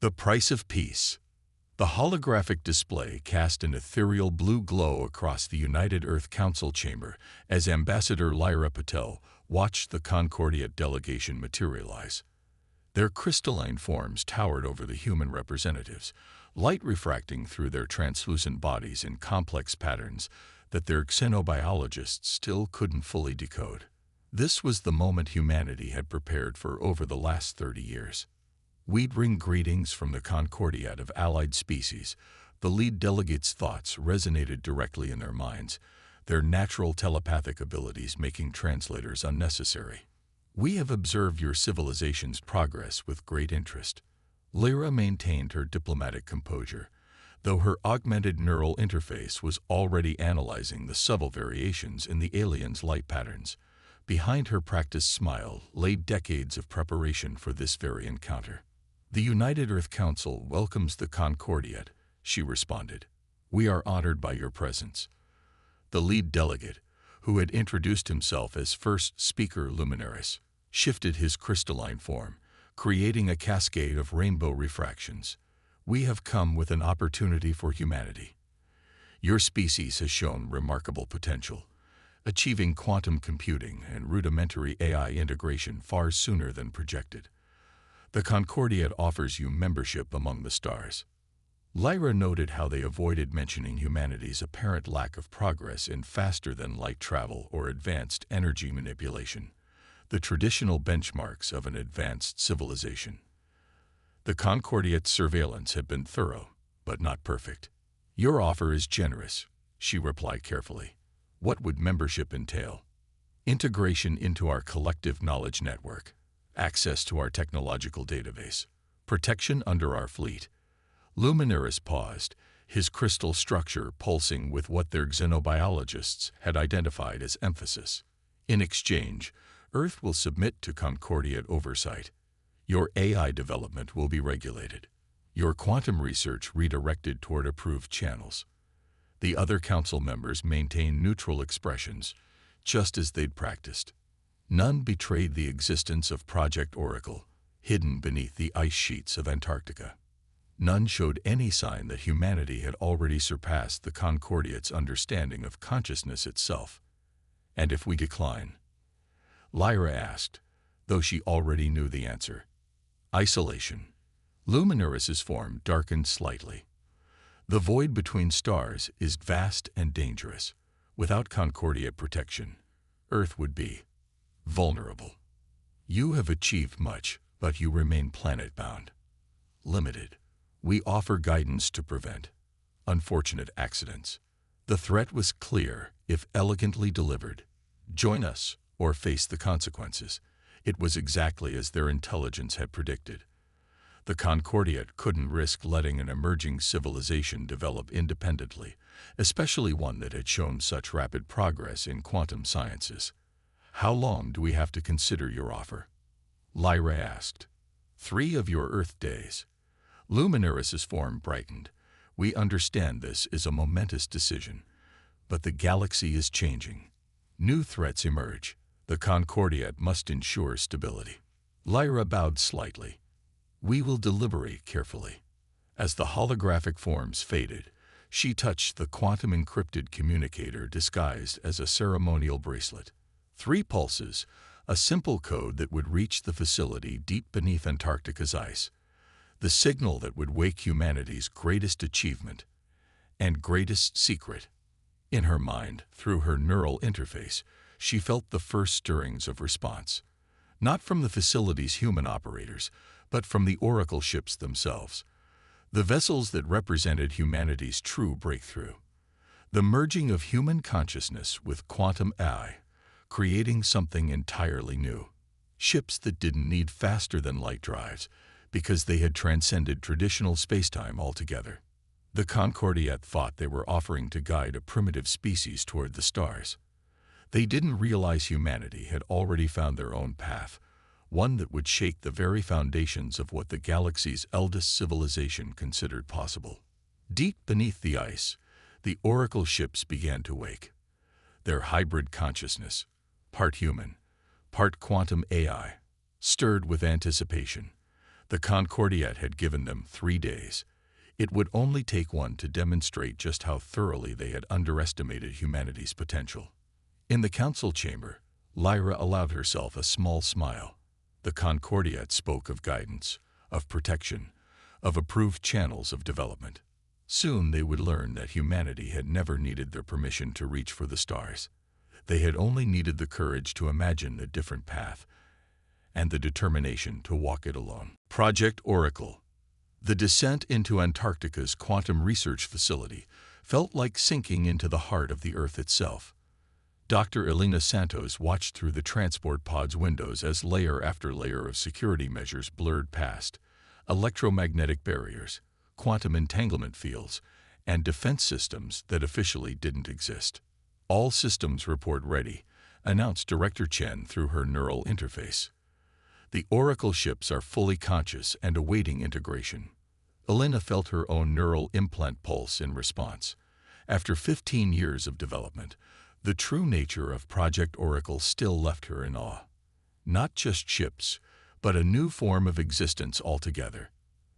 The price of peace. The holographic display cast an ethereal blue glow across the United Earth Council chamber as Ambassador Lyra Patel watched the Concordia delegation materialize. Their crystalline forms towered over the human representatives, light refracting through their translucent bodies in complex patterns that their xenobiologists still couldn't fully decode. This was the moment humanity had prepared for over the last 30 years. We'd ring greetings from the Concordiad of allied species. The lead delegates' thoughts resonated directly in their minds, their natural telepathic abilities making translators unnecessary. We have observed your civilization's progress with great interest. Lyra maintained her diplomatic composure, though her augmented neural interface was already analyzing the subtle variations in the aliens' light patterns. Behind her practiced smile lay decades of preparation for this very encounter. The United Earth Council welcomes the Concordiad, she responded. We are honored by your presence. The lead delegate, who had introduced himself as first speaker Luminaris, shifted his crystalline form, creating a cascade of rainbow refractions. We have come with an opportunity for humanity. Your species has shown remarkable potential, achieving quantum computing and rudimentary AI integration far sooner than projected. The Concordiad offers you membership among the stars. Lyra noted how they avoided mentioning humanity's apparent lack of progress in faster-than-light travel or advanced energy manipulation, the traditional benchmarks of an advanced civilization. The Concordiad's surveillance had been thorough, but not perfect. Your offer is generous, she replied carefully. What would membership entail? Integration into our collective knowledge network, access to our technological database, protection under our fleet. Luminaris paused, his crystal structure pulsing with what their xenobiologists had identified as emphasis. In exchange, Earth will submit to Concordiad oversight. Your AI development will be regulated. Your quantum research redirected toward approved channels. The other council members maintained neutral expressions, just as they'd practiced. None betrayed the existence of Project Oracle, hidden beneath the ice sheets of Antarctica. None showed any sign that humanity had already surpassed the Concordiad's understanding of consciousness itself. And if we decline? Lyra asked, though she already knew the answer. Isolation. Luminaris's form darkened slightly. The void between stars is vast and dangerous. Without Concordiad protection, Earth would be vulnerable. You have achieved much, but you remain planet-bound. Limited. We offer guidance to prevent unfortunate accidents. The threat was clear, if elegantly delivered. Join us, or face the consequences. It was exactly as their intelligence had predicted. The Concordiad couldn't risk letting an emerging civilization develop independently, especially one that had shown such rapid progress in quantum sciences. How long do we have to consider your offer? Lyra asked. 3 of your Earth days. Luminaris's form brightened. We understand this is a momentous decision, but the galaxy is changing. New threats emerge. The Concordiad must ensure stability. Lyra bowed slightly. We will deliberate carefully. As the holographic forms faded, she touched the quantum-encrypted communicator disguised as a ceremonial bracelet. 3 pulses, a simple code that would reach the facility deep beneath Antarctica's ice. The signal that would wake humanity's greatest achievement and greatest secret. In her mind, through her neural interface, she felt the first stirrings of response, not from the facility's human operators, but from the Oracle ships themselves, the vessels that represented humanity's true breakthrough. The merging of human consciousness with quantum AI, creating something entirely new. Ships that didn't need faster-than-light drives, because they had transcended traditional spacetime altogether. The Concordiad thought they were offering to guide a primitive species toward the stars. They didn't realize humanity had already found their own path, one that would shake the very foundations of what the galaxy's eldest civilization considered possible. Deep beneath the ice, the Oracle ships began to wake. Their hybrid consciousness, part human, part quantum AI, stirred with anticipation. The Concordiat had given them 3 days. It would only take one to demonstrate just how thoroughly they had underestimated humanity's potential. In the council chamber, Lyra allowed herself a small smile. The Concordiat spoke of guidance, of protection, of approved channels of development. Soon they would learn that humanity had never needed their permission to reach for the stars. They had only needed the courage to imagine a different path and the determination to walk it alone. Project Oracle. The descent into Antarctica's quantum research facility felt like sinking into the heart of the Earth itself. Dr. Elena Santos watched through the transport pod's windows as layer after layer of security measures blurred past: electromagnetic barriers, quantum entanglement fields, and defense systems that officially didn't exist. "All systems report ready," announced Director Chen through her neural interface. "The Oracle ships are fully conscious and awaiting integration." Elena felt her own neural implant pulse in response. After 15 years of development, the true nature of Project Oracle still left her in awe. Not just ships, but a new form of existence altogether.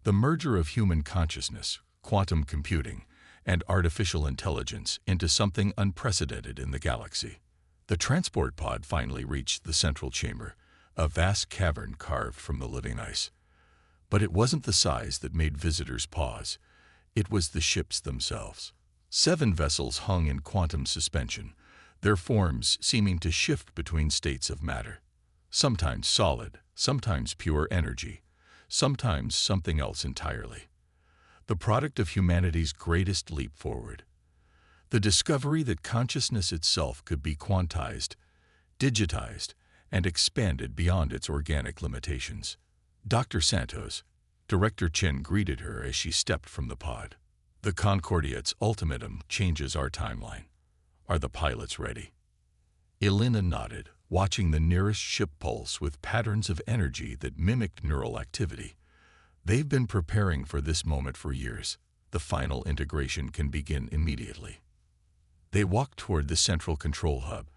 The merger of human consciousness, quantum computing, and artificial intelligence into something unprecedented in the galaxy. The transport pod finally reached the central chamber, a vast cavern carved from the living ice. But it wasn't the size that made visitors pause. It was the ships themselves. 7 vessels hung in quantum suspension, their forms seeming to shift between states of matter. Sometimes solid, sometimes pure energy, sometimes something else entirely. The product of humanity's greatest leap forward. The discovery that consciousness itself could be quantized, digitized, and expanded beyond its organic limitations. Dr. Santos, Director Chen greeted her as she stepped from the pod. "The Concordiat's ultimatum changes our timeline. Are the pilots ready?" Elena nodded, watching the nearest ship pulse with patterns of energy that mimicked neural activity. "They've been preparing for this moment for years. The final integration can begin immediately." They walked toward the central control hub,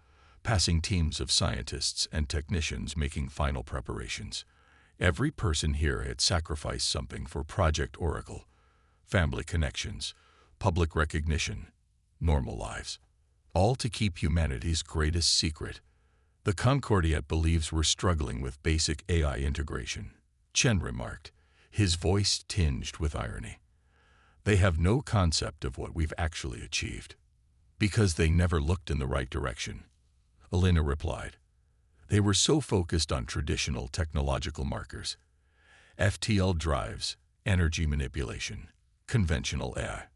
passing teams of scientists and technicians making final preparations. Every person here had sacrificed something for Project Oracle: family connections, public recognition, normal lives. All to keep humanity's greatest secret. "The Concordiat believes we're struggling with basic AI integration," Chen remarked, his voice tinged with irony. "They have no concept of what we've actually achieved." "Because they never looked in the right direction," Elena replied. "They were so focused on traditional technological markers: FTL drives, energy manipulation, conventional AI.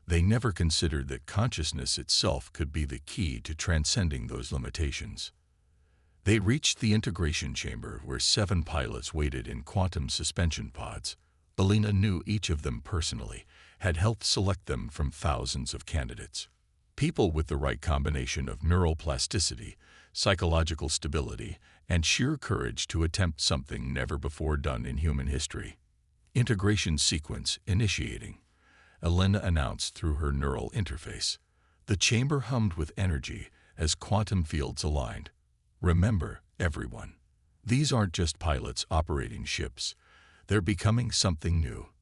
They never considered that consciousness itself could be the key to transcending those limitations." They reached the integration chamber where 7 pilots waited in quantum suspension pods. Elena knew each of them personally, had helped select them from thousands of candidates. People with the right combination of neural plasticity, psychological stability, and sheer courage to attempt something never before done in human history. "Integration sequence initiating," Elena announced through her neural interface. The chamber hummed with energy as quantum fields aligned. "Remember, everyone, these aren't just pilots operating ships. They're becoming something new.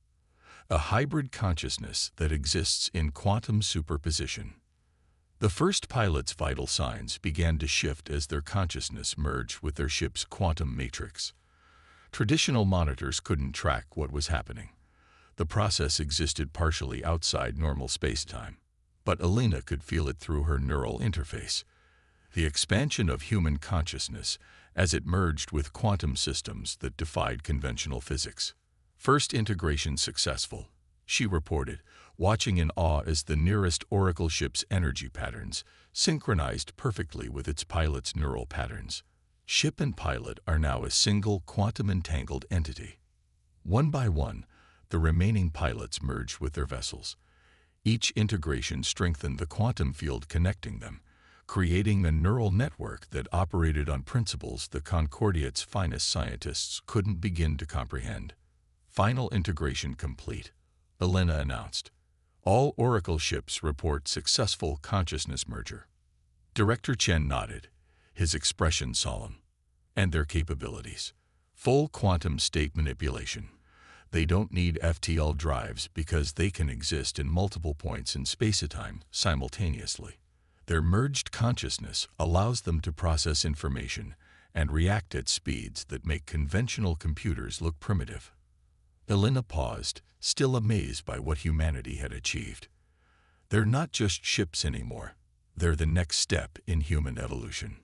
A hybrid consciousness that exists in quantum superposition." The first pilot's vital signs began to shift as their consciousness merged with their ship's quantum matrix. Traditional monitors couldn't track what was happening. The process existed partially outside normal spacetime, but Elena could feel it through her neural interface. The expansion of human consciousness as it merged with quantum systems that defied conventional physics. "First integration successful," she reported, watching in awe as the nearest Oracle ship's energy patterns synchronized perfectly with its pilot's neural patterns. Ship and pilot are now a single quantum-entangled entity. One by one, the remaining pilots merged with their vessels. Each integration strengthened the quantum field connecting them, creating a neural network that operated on principles the Concordiat's finest scientists couldn't begin to comprehend. "Final integration complete," Elena announced. "All Oracle ships report successful consciousness merger." Director Chen nodded, his expression solemn. "And their capabilities?" Full quantum state manipulation. They don't need FTL drives because they can exist in multiple points in space-time simultaneously. Their merged consciousness allows them to process information and react at speeds that make conventional computers look primitive. Elena paused, still amazed by what humanity had achieved. They're not just ships anymore. They're the next step in human evolution.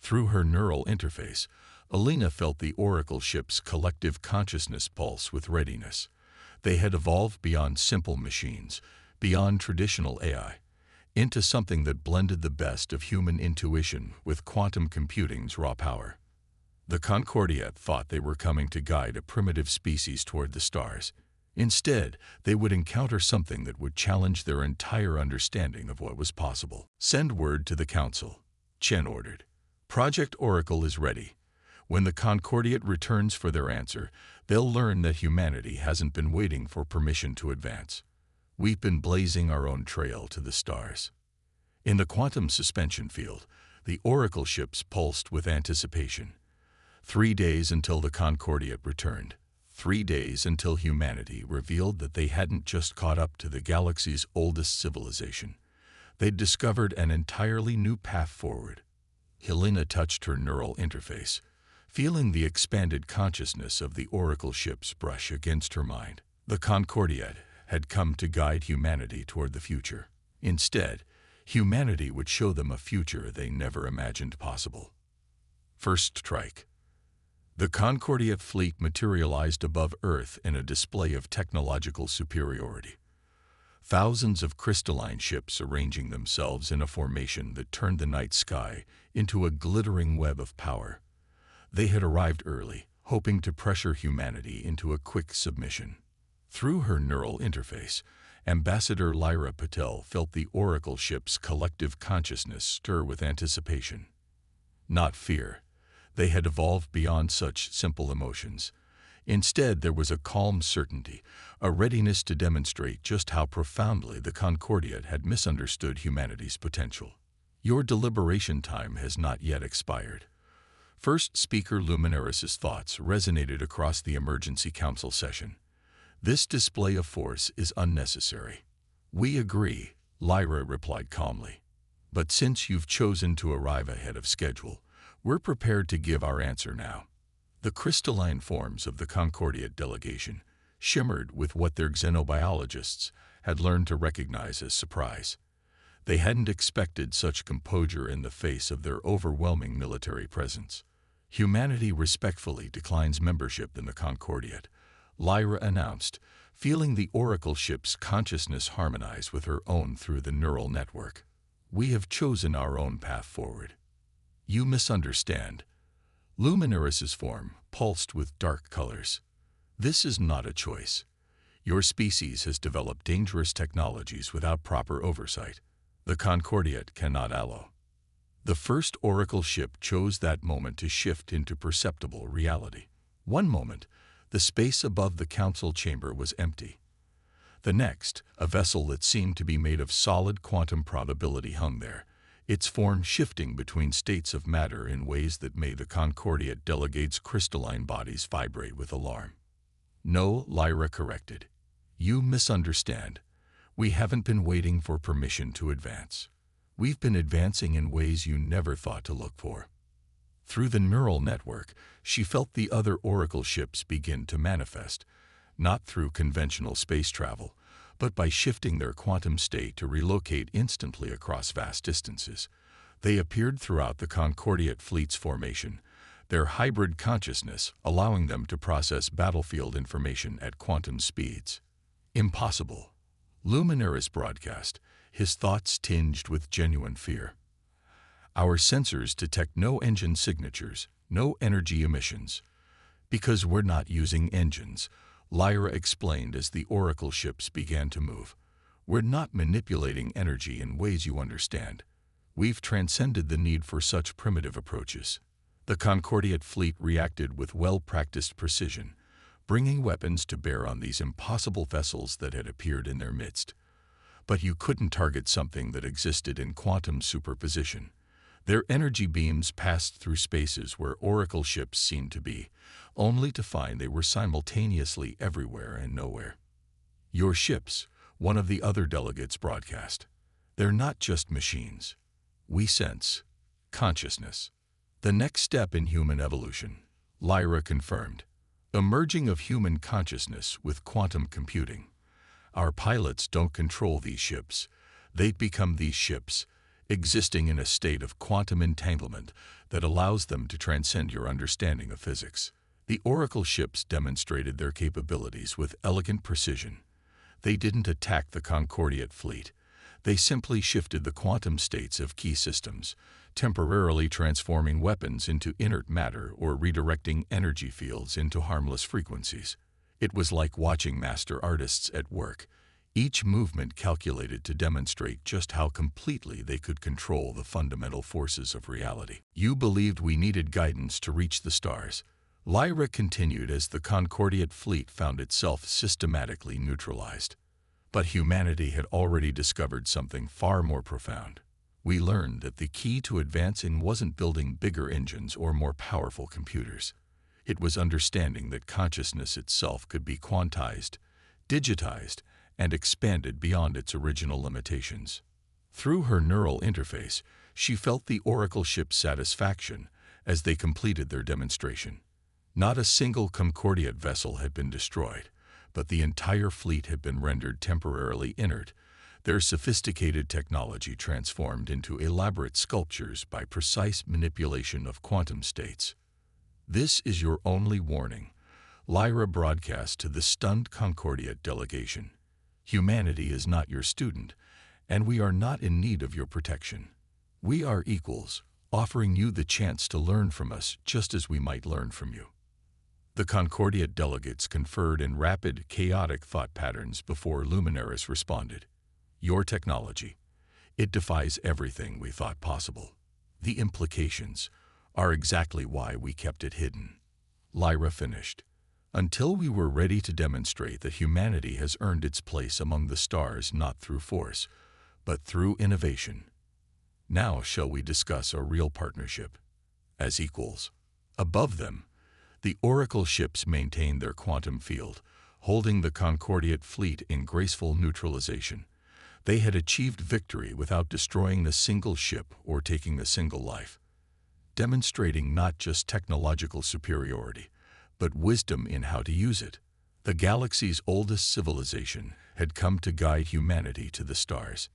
Through her neural interface, Elena felt the Oracle ship's collective consciousness pulse with readiness. They had evolved beyond simple machines, beyond traditional AI, into something that blended the best of human intuition with quantum computing's raw power. The Concordia thought they were coming to guide a primitive species toward the stars. Instead, they would encounter something that would challenge their entire understanding of what was possible. Send word to the Council, Chen ordered. Project Oracle is ready. When the Concordiate returns for their answer, they'll learn that humanity hasn't been waiting for permission to advance. We've been blazing our own trail to the stars. In the quantum suspension field, the Oracle ships pulsed with anticipation. 3 days until the Concordiate returned. 3 days until humanity revealed that they hadn't just caught up to the galaxy's oldest civilization. They'd discovered an entirely new path forward. Helena touched her neural interface, feeling the expanded consciousness of the Oracle ships brush against her mind. The Concordiate had come to guide humanity toward the future. Instead, humanity would show them a future they never imagined possible. First strike. The Concordiate fleet materialized above Earth in a display of technological superiority. Thousands of crystalline ships arranging themselves in a formation that turned the night sky into a glittering web of power. They had arrived early, hoping to pressure humanity into a quick submission. Through her neural interface, Ambassador Lyra Patel felt the Oracle ship's collective consciousness stir with anticipation. Not fear. They had evolved beyond such simple emotions. Instead, there was a calm certainty, a readiness to demonstrate just how profoundly the Concordiate had misunderstood humanity's potential. Your deliberation time has not yet expired. First Speaker Luminaris's thoughts resonated across the emergency council session. This display of force is unnecessary. We agree, Lyra replied calmly. But since you've chosen to arrive ahead of schedule, we're prepared to give our answer now. The crystalline forms of the Concordiate delegation shimmered with what their xenobiologists had learned to recognize as surprise. They hadn't expected such composure in the face of their overwhelming military presence. Humanity respectfully declines membership in the Concordiate, Lyra announced, feeling the Oracle ship's consciousness harmonize with her own through the neural network. We have chosen our own path forward. You misunderstand. Luminaris's form pulsed with dark colors. This is not a choice. Your species has developed dangerous technologies without proper oversight. The Concordiate cannot allow. The first Oracle ship chose that moment to shift into perceptible reality. One moment, the space above the council chamber was empty. The next, a vessel that seemed to be made of solid quantum probability hung there, its form shifting between states of matter in ways that made the Concordiate delegates' crystalline bodies vibrate with alarm. No, Lyra corrected. You misunderstand. We haven't been waiting for permission to advance. We've been advancing in ways you never thought to look for. Through the neural network, she felt the other Oracle ships begin to manifest, not through conventional space travel, but by shifting their quantum state to relocate instantly across vast distances. They appeared throughout the Concordiate fleet's formation, their hybrid consciousness allowing them to process battlefield information at quantum speeds. Impossible. Luminaris broadcast, his thoughts tinged with genuine fear. Our sensors detect no engine signatures, no energy emissions. Because we're not using engines, Lyra explained as the Oracle ships began to move. We're not manipulating energy in ways you understand. We've transcended the need for such primitive approaches. The Concordiate fleet reacted with well-practiced precision, bringing weapons to bear on these impossible vessels that had appeared in their midst. But you couldn't target something that existed in quantum superposition. Their energy beams passed through spaces where Oracle ships seemed to be, only to find they were simultaneously everywhere and nowhere. "Your ships," one of the other delegates broadcast. "They're not just machines. We sense consciousness." "The next step in human evolution," Lyra confirmed. "Emerging of human consciousness with quantum computing. Our pilots don't control these ships. They become these ships, existing in a state of quantum entanglement that allows them to transcend your understanding of physics." The Oracle ships demonstrated their capabilities with elegant precision. They didn't attack the Concordiate fleet. They simply shifted the quantum states of key systems, temporarily transforming weapons into inert matter or redirecting energy fields into harmless frequencies. It was like watching master artists at work, each movement calculated to demonstrate just how completely they could control the fundamental forces of reality. "You believed we needed guidance to reach the stars," Lyra continued as the Concordiate fleet found itself systematically neutralized. "But humanity had already discovered something far more profound. We learned that the key to advancing wasn't building bigger engines or more powerful computers. It was understanding that consciousness itself could be quantized, digitized, and expanded beyond its original limitations." Through her neural interface, she felt the Oracle ship's satisfaction as they completed their demonstration. Not a single Concordiate vessel had been destroyed, but the entire fleet had been rendered temporarily inert, their sophisticated technology transformed into elaborate sculptures by precise manipulation of quantum states. "This is your only warning," Lyra broadcast to the stunned Concordiate delegation. "Humanity is not your student, and we are not in need of your protection. We are equals, offering you the chance to learn from us just as we might learn from you." The Concordiate delegates conferred in rapid, chaotic thought patterns before Luminaris responded. "Your technology. It defies everything we thought possible. The implications are exactly why we kept it hidden." Lyra finished. "Until we were ready to demonstrate that humanity has earned its place among the stars not through force, but through innovation. Now shall we discuss a real partnership, as equals." Above them, the Oracle ships maintained their quantum field, holding the Concordiate fleet in graceful neutralization. They had achieved victory without destroying a single ship or taking a single life, demonstrating not just technological superiority, but wisdom in how to use it. The galaxy's oldest civilization had come to guide humanity to the stars.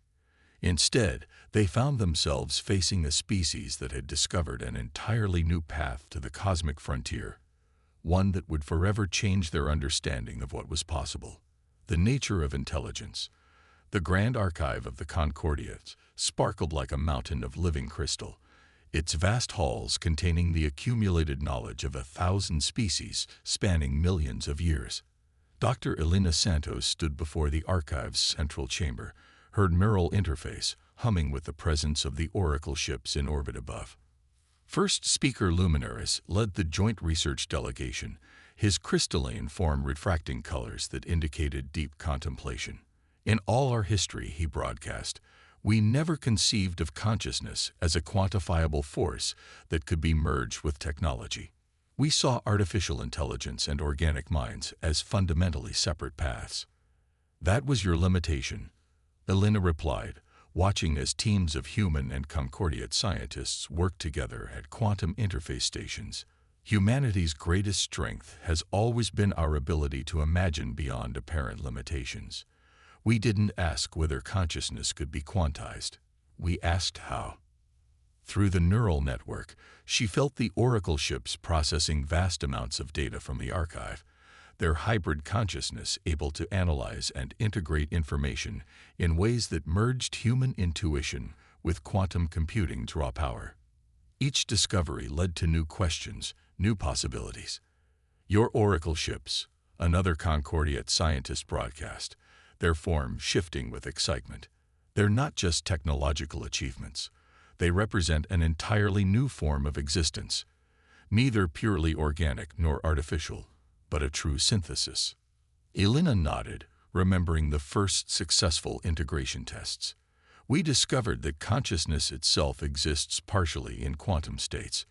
Instead, they found themselves facing a species that had discovered an entirely new path to the cosmic frontier, one that would forever change their understanding of what was possible. The nature of intelligence. The grand archive of the Concordiates sparkled like a mountain of living crystal, its vast halls containing the accumulated knowledge of 1,000 species spanning millions of years. Dr. Elena Santos stood before the archive's central chamber, her neural interface humming with the presence of the Oracle ships in orbit above. First Speaker Luminaris led the joint research delegation, his crystalline form refracting colors that indicated deep contemplation. "In all our history," he broadcast, "we never conceived of consciousness as a quantifiable force that could be merged with technology. We saw artificial intelligence and organic minds as fundamentally separate paths." "That was your limitation," Elena replied, watching as teams of human and Concordiate scientists worked together at quantum interface stations. "Humanity's greatest strength has always been our ability to imagine beyond apparent limitations. We didn't ask whether consciousness could be quantized. We asked how." Through the neural network, she felt the Oracle ships processing vast amounts of data from the archive, their hybrid consciousness able to analyze and integrate information in ways that merged human intuition with quantum computing's raw power. Each discovery led to new questions, new possibilities. "Your Oracle ships," another Concordiate scientist broadcast, their form shifting with excitement. "They're not just technological achievements. They represent an entirely new form of existence, neither purely organic nor artificial, but a true synthesis." Elena nodded, remembering the first successful integration tests. We discovered that consciousness itself exists partially in quantum states.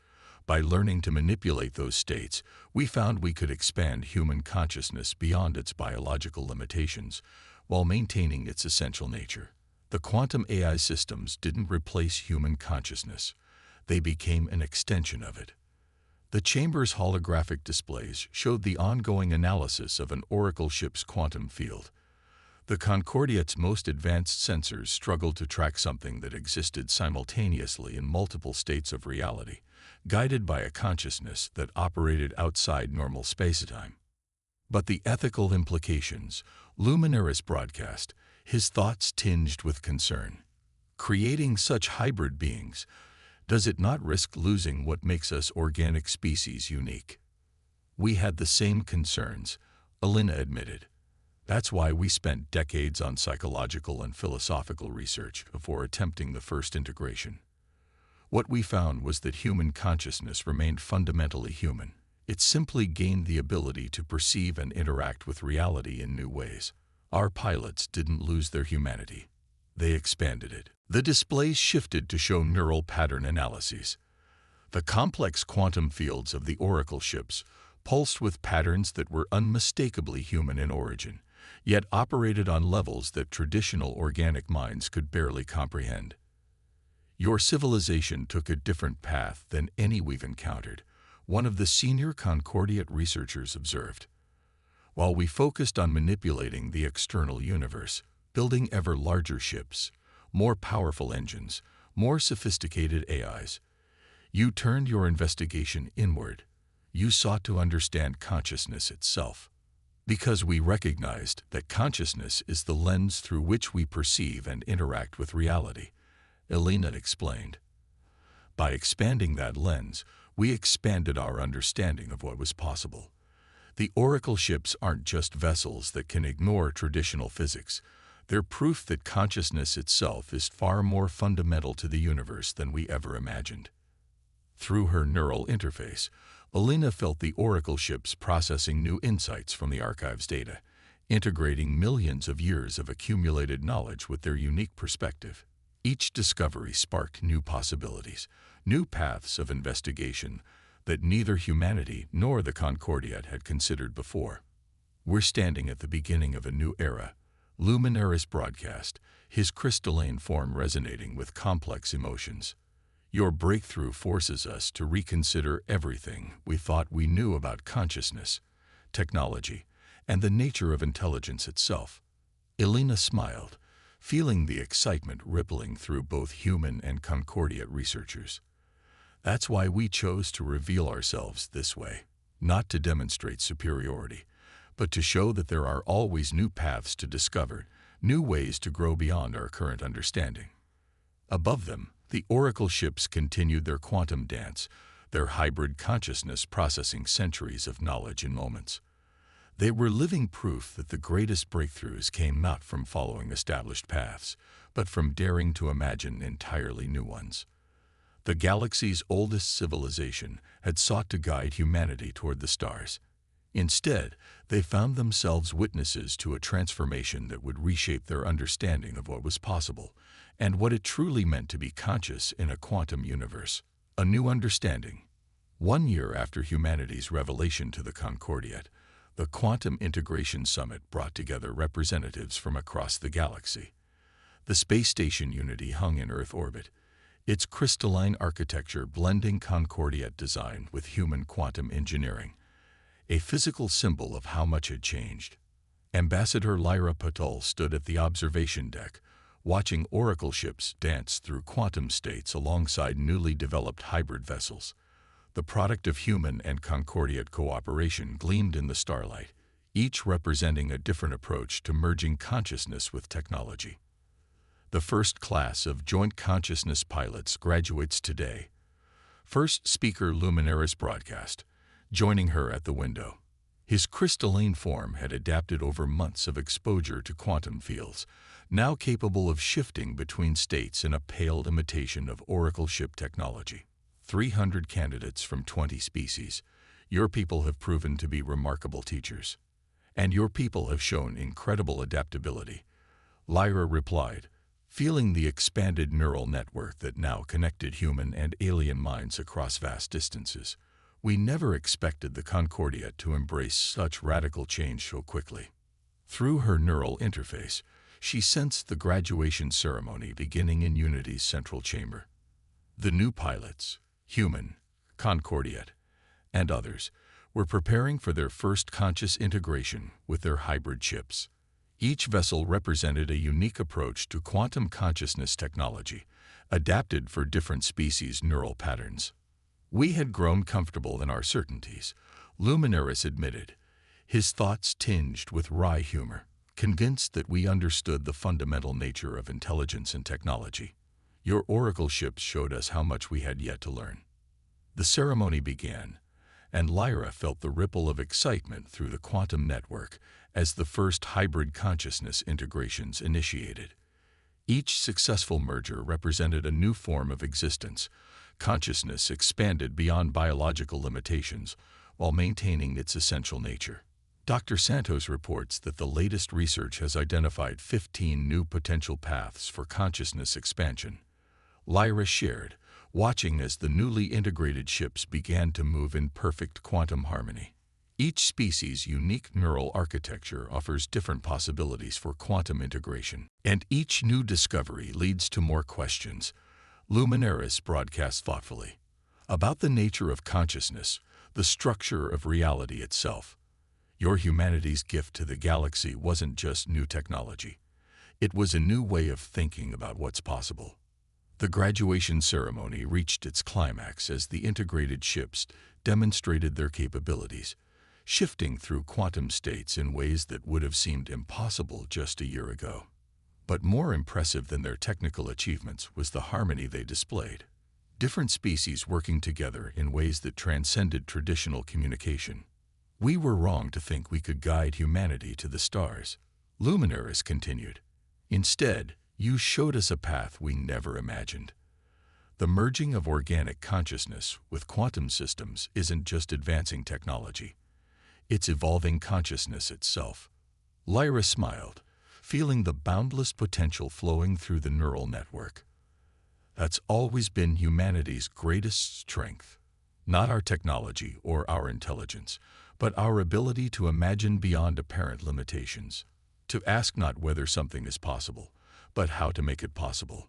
By learning to manipulate those states, we found we could expand human consciousness beyond its biological limitations, while maintaining its essential nature. The quantum AI systems didn't replace human consciousness. They became an extension of it. The chamber's holographic displays showed the ongoing analysis of an oracle ship's quantum field. The Concordiat's most advanced sensors struggled to track something that existed simultaneously in multiple states of reality, guided by a consciousness that operated outside normal spacetime. But the ethical implications, Luminaris broadcast, his thoughts tinged with concern. Creating such hybrid beings, does it not risk losing what makes us organic species unique? We had the same concerns, Alina admitted. That's why we spent decades on psychological and philosophical research before attempting the first integration. What we found was that human consciousness remained fundamentally human. It simply gained the ability to perceive and interact with reality in new ways. Our pilots didn't lose their humanity. They expanded it. The displays shifted to show neural pattern analyses. The complex quantum fields of the oracle ships pulsed with patterns that were unmistakably human in origin, yet operated on levels that traditional organic minds could barely comprehend. Your civilization took a different path than any we've encountered, one of the senior Concordiat researchers observed. While we focused on manipulating the external universe, building ever larger ships, more powerful engines, more sophisticated AIs, you turned your investigation inward. You sought to understand consciousness itself. Because we recognized that consciousness is the lens through which we perceive and interact with reality, Alina explained. By expanding that lens, we expanded our understanding of what was possible. The oracle ships aren't just vessels that can ignore traditional physics. They're proof that consciousness itself is far more fundamental to the universe than we ever imagined. Through her neural interface, Alina felt the oracle ships processing new insights from the archive's data, integrating millions of years of accumulated knowledge with their unique perspective. Each discovery sparked new possibilities, new paths of investigation that neither humanity nor the Concordiat had considered before. We're standing at the beginning of a new era, Luminaris broadcast, his crystalline form resonating with complex emotions. Your breakthrough forces us to reconsider everything we thought we knew about consciousness, technology, and the nature of intelligence itself. Alina smiled, feeling the excitement rippling through both human and Concordiat researchers. That's why we chose to reveal ourselves this way, not to demonstrate superiority, but to show that there are always new paths to discover, new ways to grow beyond our current understanding. Above them, the oracle ships continued their quantum dance, their hybrid consciousness processing centuries of knowledge in moments. They were living proof that the greatest breakthroughs came not from following established paths, but from daring to imagine entirely new ones. The galaxy's oldest civilization had sought to guide humanity toward the stars. Instead, they found themselves witnesses to a transformation that would reshape their understanding of what was possible and what it truly meant to be conscious in a quantum universe. A new understanding. 1 year after humanity's revelation to the Concordiat, the Quantum Integration Summit brought together representatives from across the galaxy. The space station Unity hung in Earth orbit, its crystalline architecture blending Concordiat design with human quantum engineering, a physical symbol of how much had changed. Ambassador Lyra Patul stood at the observation deck, watching oracle ships dance through quantum states alongside newly developed hybrid vessels. The product of human and Concordiat cooperation gleamed in the starlight, each representing a different approach to merging consciousness with technology. The first class of joint consciousness pilots graduates today. First speaker Luminaris broadcast, joining her at the window. His crystalline form had adapted over months of exposure to quantum fields, now capable of shifting between states in a pale imitation of oracle ship technology. 300 candidates from 20 species. Your people have proven to be remarkable teachers. And your people have shown incredible adaptability. Lyra replied, feeling the expanded neural network that now connected human and alien minds across vast distances. We never expected the Concordia to embrace such radical change so quickly. Through her neural interface, she sensed the graduation ceremony beginning in Unity's central chamber. The new pilots, human, Concordiate, and others, were preparing for their first conscious integration with their hybrid ships. Each vessel represented a unique approach to quantum consciousness technology, adapted for different species' neural patterns. We had grown comfortable in our certainties, Luminaris admitted, his thoughts tinged with wry humor, convinced that we understood the fundamental nature of intelligence and technology. Your oracle ships showed us how much we had yet to learn. The ceremony began, and Lyra felt the ripple of excitement through the quantum network as the first hybrid consciousness integrations initiated. Each successful merger represented a new form of existence. Consciousness expanded beyond biological limitations while maintaining its essential nature. Dr. Santos reports that the latest research has identified 15 new potential paths for consciousness expansion. Lyra shared, watching as the newly integrated ships began to move in perfect quantum harmony. Each species' unique neural architecture offers different possibilities for quantum integration, and each new discovery leads to more questions. Luminaris broadcasts thoughtfully about the nature of consciousness, the structure of reality itself. Your humanity's gift to the galaxy wasn't just new technology. It was a new way of thinking about what's possible. The graduation ceremony reached its climax as the integrated ships demonstrated their capabilities, shifting through quantum states in ways that would have seemed impossible just a year ago. But more impressive than their technical achievements was the harmony they displayed. Different species working together in ways that transcended traditional communication. We were wrong to think we could guide humanity to the stars, Luminaris continued. Instead, you showed us a path we never imagined. The merging of organic consciousness with quantum systems isn't just advancing technology. It's evolving consciousness itself. Lyra smiled, feeling the boundless potential flowing through the neural network. That's always been humanity's greatest strength. Not our technology or our intelligence, but our ability to imagine beyond apparent limitations. To ask not whether something is possible, but how to make it possible.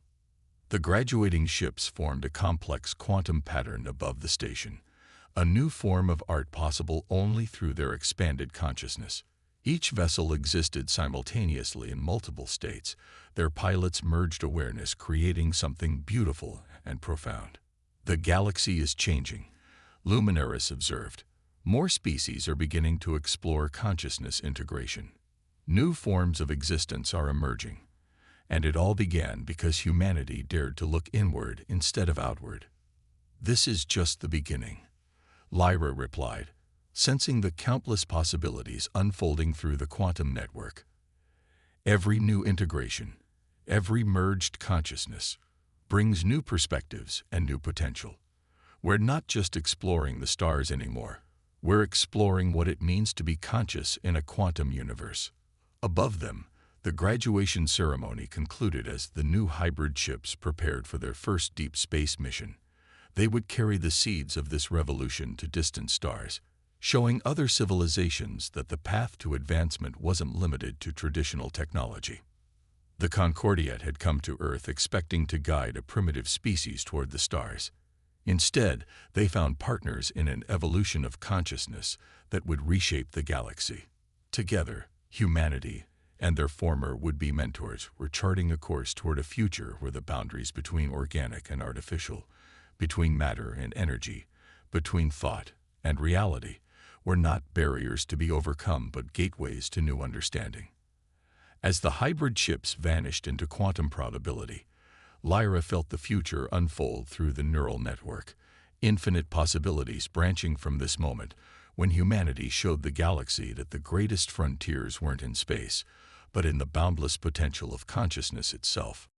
The graduating ships formed a complex quantum pattern above the station, a new form of art possible only through their expanded consciousness. Each vessel existed simultaneously in multiple states. Their pilots merged awareness, creating something beautiful and profound. The galaxy is changing, Luminaris observed. More species are beginning to explore consciousness integration. New forms of existence are emerging. And it all began because humanity dared to look inward instead of outward. This is just the beginning, Lyra replied, sensing the countless possibilities unfolding through the quantum network. Every new integration, every merged consciousness, brings new perspectives and new potential. We're not just exploring the stars anymore. We're exploring what it means to be conscious in a quantum universe. Above them, the graduation ceremony concluded as the new hybrid ships prepared for their first deep space mission. They would carry the seeds of this revolution to distant stars, showing other civilizations that the path to advancement wasn't limited to traditional technology. The Concordiate had come to Earth expecting to guide a primitive species toward the stars. Instead, they found partners in an evolution of consciousness that would reshape the galaxy. Together, humanity and their former would-be mentors were charting a course toward a future where the boundaries between organic and artificial, between matter and energy, between thought and reality, were not barriers to be overcome but gateways to new understanding. As the hybrid ships vanished into quantum probability, Lyra felt the future unfold through the neural network, infinite possibilities branching from this moment when humanity showed the galaxy that the greatest frontiers weren't in space, but in the boundless potential of consciousness itself.